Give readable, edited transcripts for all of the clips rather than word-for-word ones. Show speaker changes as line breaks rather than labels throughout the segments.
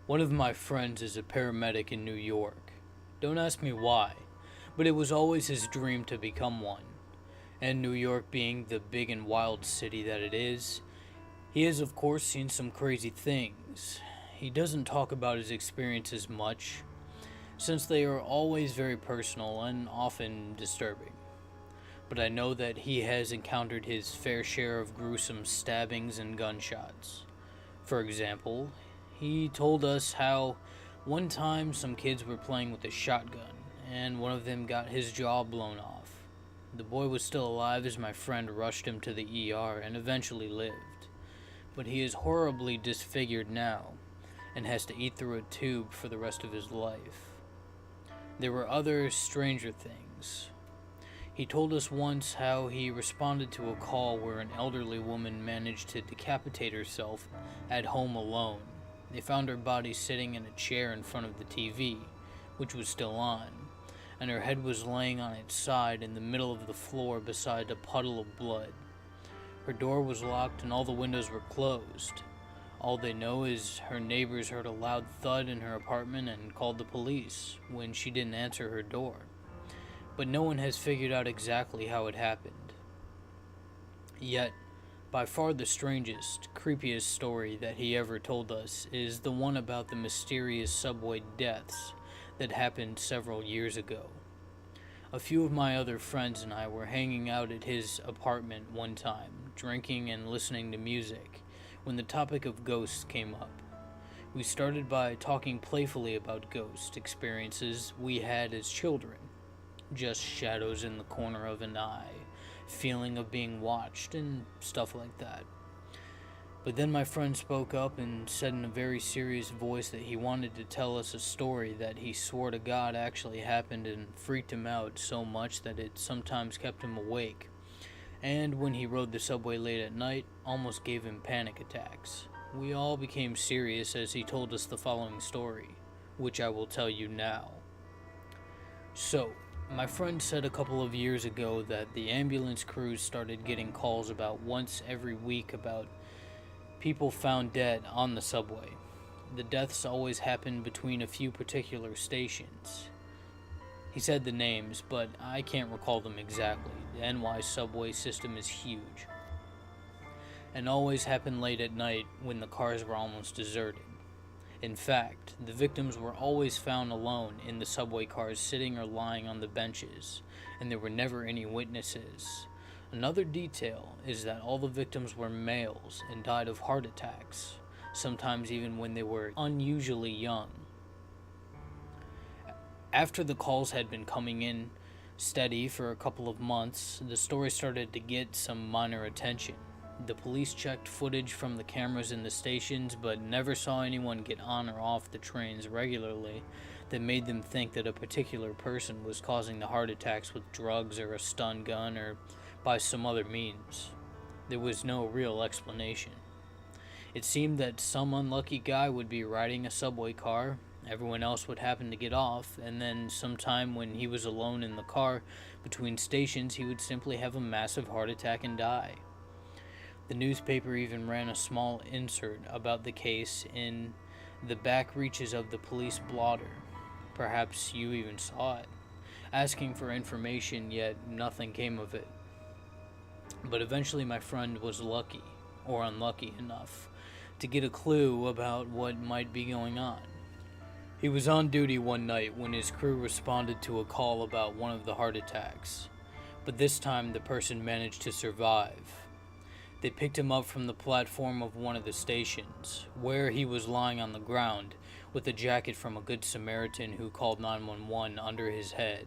One of my friends is a paramedic in New York. Don't ask me why, but it was always his dream to become one. And New York being the big and wild city that it is, he has of course seen some crazy things. He doesn't talk about his experiences much, since they are always very personal and often disturbing. But I know that he has encountered his fair share of gruesome stabbings and gunshots. For example, he told us how one time some kids were playing with a shotgun and one of them got his jaw blown off. The boy was still alive as my friend rushed him to the ER and eventually lived, but he is horribly disfigured now and has to eat through a tube for the rest of his life. There were other stranger things. He told us once how he responded to a call where an elderly woman managed to decapitate herself at home alone. They found her body sitting in a chair in front of the TV, which was still on, and her head was laying on its side in the middle of the floor beside a puddle of blood. Her door was locked and all the windows were closed. All they know is her neighbors heard a loud thud in her apartment and called the police when she didn't answer her door. But no one has figured out exactly how it happened. Yet, by far the strangest, creepiest story that he ever told us is the one about the mysterious subway deaths that happened several years ago. A few of my other friends and I were hanging out at his apartment one time, drinking and listening to music, when the topic of ghosts came up. We started by talking playfully about ghost experiences we had as children. Just shadows in the corner of an eye, feeling of being watched, and stuff like that. But then my friend spoke up and said in a very serious voice that he wanted to tell us a story that he swore to God actually happened and freaked him out so much that it sometimes kept him awake. And when he rode the subway late at night, almost gave him panic attacks. We all became serious as he told us the following story, which I will tell you now. So, my friend said a couple of years ago that the ambulance crews started getting calls about once every week about people found dead on the subway. The deaths always happened between a few particular stations. He said the names, but I can't recall them exactly. The NY subway system is huge. And always happened late at night when the cars were almost deserted. In fact, the victims were always found alone in the subway cars sitting or lying on the benches, and there were never any witnesses. Another detail is that all the victims were males and died of heart attacks, sometimes even when they were unusually young. After the calls had been coming in steady for a couple of months, the story started to get some minor attention. The police checked footage from the cameras in the stations, but never saw anyone get on or off the trains regularly that made them think that a particular person was causing the heart attacks with drugs or a stun gun or by some other means. There was no real explanation. It seemed that some unlucky guy would be riding a subway car, everyone else would happen to get off, and then sometime when he was alone in the car between stations, he would simply have a massive heart attack and die. The newspaper even ran a small insert about the case in the back reaches of the police blotter. Perhaps you even saw it, asking for information, yet nothing came of it. But eventually my friend was lucky, or unlucky enough, to get a clue about what might be going on. He was on duty one night when his crew responded to a call about one of the heart attacks, but this time the person managed to survive. They picked him up from the platform of one of the stations, where he was lying on the ground, with a jacket from a Good Samaritan who called 911 under his head.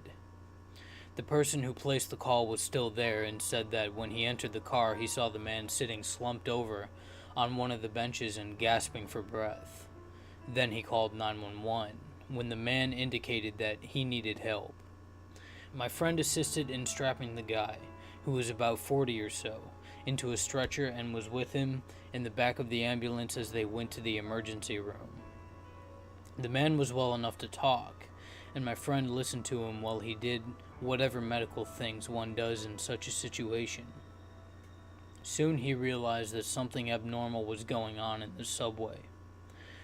The person who placed the call was still there and said that when he entered the car, he saw the man sitting slumped over on one of the benches and gasping for breath. Then he called 911, when the man indicated that he needed help. My friend assisted in strapping the guy, who was about 40 or so, into a stretcher and was with him in the back of the ambulance as they went to the emergency room. The man was well enough to talk, and my friend listened to him while he did whatever medical things one does in such a situation. Soon he realized that something abnormal was going on in the subway.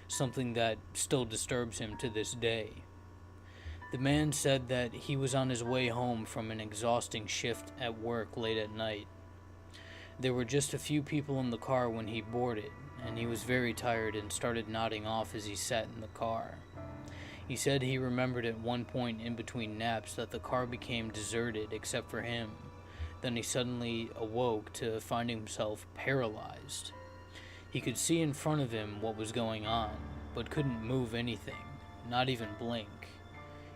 something that still disturbs him to this day. The man said that he was on his way home from an exhausting shift at work late at night. There were just a few people in the car when he boarded, and he was very tired and started nodding off as he sat in the car. He said he remembered at one point in between naps that the car became deserted except for him. Then he suddenly awoke to find himself paralyzed. He could see in front of him what was going on, but couldn't move anything, not even blink.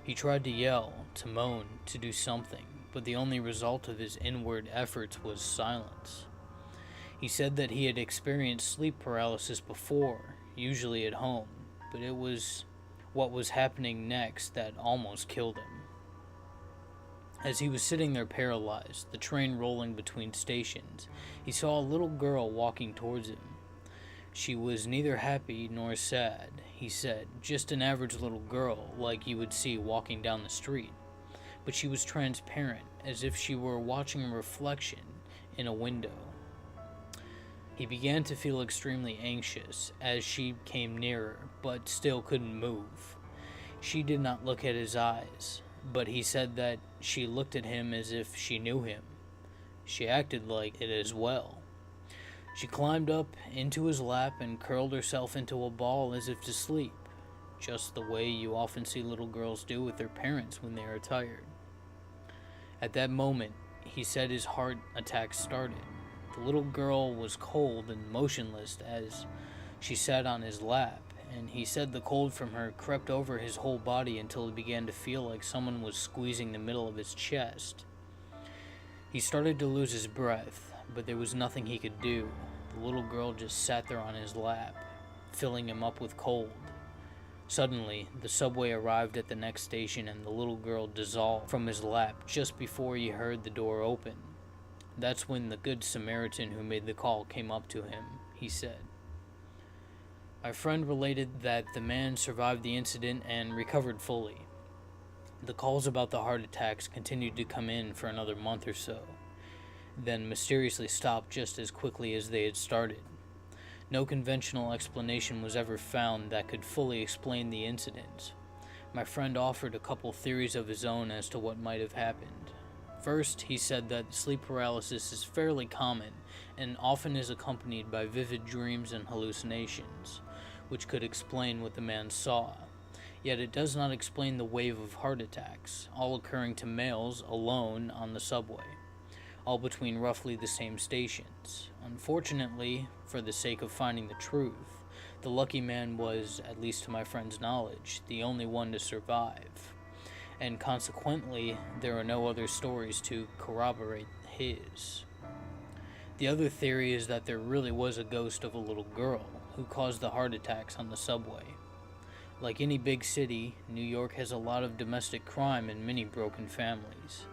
He tried to yell, to moan, to do something, but the only result of his inward efforts was silence. He said that he had experienced sleep paralysis before, usually at home, but it was what was happening next that almost killed him. As he was sitting there paralyzed, the train rolling between stations, he saw a little girl walking towards him. She was neither happy nor sad, he said, just an average little girl like you would see walking down the street. But she was transparent, as if she were watching a reflection in a window. He began to feel extremely anxious as she came nearer, but still couldn't move. She did not look at his eyes, but he said that she looked at him as if she knew him. She acted like it as well. She climbed up into his lap and curled herself into a ball as if to sleep, just the way you often see little girls do with their parents when they are tired. At that moment, he said his heart attack started. The little girl was cold and motionless as she sat on his lap, and he said the cold from her crept over his whole body until he began to feel like someone was squeezing the middle of his chest. He started to lose his breath, but there was nothing he could do. The little girl just sat there on his lap, filling him up with cold. Suddenly, the subway arrived at the next station and the little girl dissolved from his lap just before he heard the door open. That's when the good Samaritan who made the call came up to him, he said. My friend related that the man survived the incident and recovered fully. The calls about the heart attacks continued to come in for another month or so, then mysteriously stopped just as quickly as they had started. No conventional explanation was ever found that could fully explain the incident. My friend offered a couple theories of his own as to what might have happened. First, he said that sleep paralysis is fairly common and often is accompanied by vivid dreams and hallucinations, which could explain what the man saw. Yet it does not explain the wave of heart attacks, all occurring to males alone on the subway, all between roughly the same stations. Unfortunately, for the sake of finding the truth, the lucky man was, at least to my friend's knowledge, the only one to survive, and consequently, there are no other stories to corroborate his. The other theory is that there really was a ghost of a little girl who caused the heart attacks on the subway. Like any big city, New York has a lot of domestic crime and many broken families.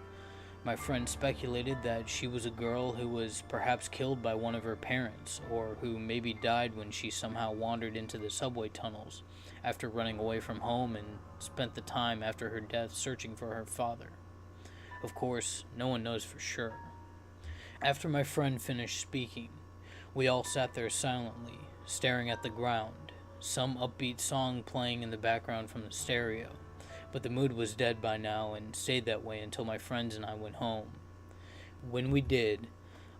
My friend speculated that she was a girl who was perhaps killed by one of her parents, or who maybe died when she somehow wandered into the subway tunnels after running away from home and spent the time after her death searching for her father. Of course, no one knows for sure. After my friend finished speaking, we all sat there silently, staring at the ground, some upbeat song playing in the background from the stereo. But the mood was dead by now and stayed that way until my friends and I went home. When we did,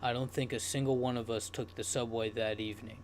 I don't think a single one of us took the subway that evening.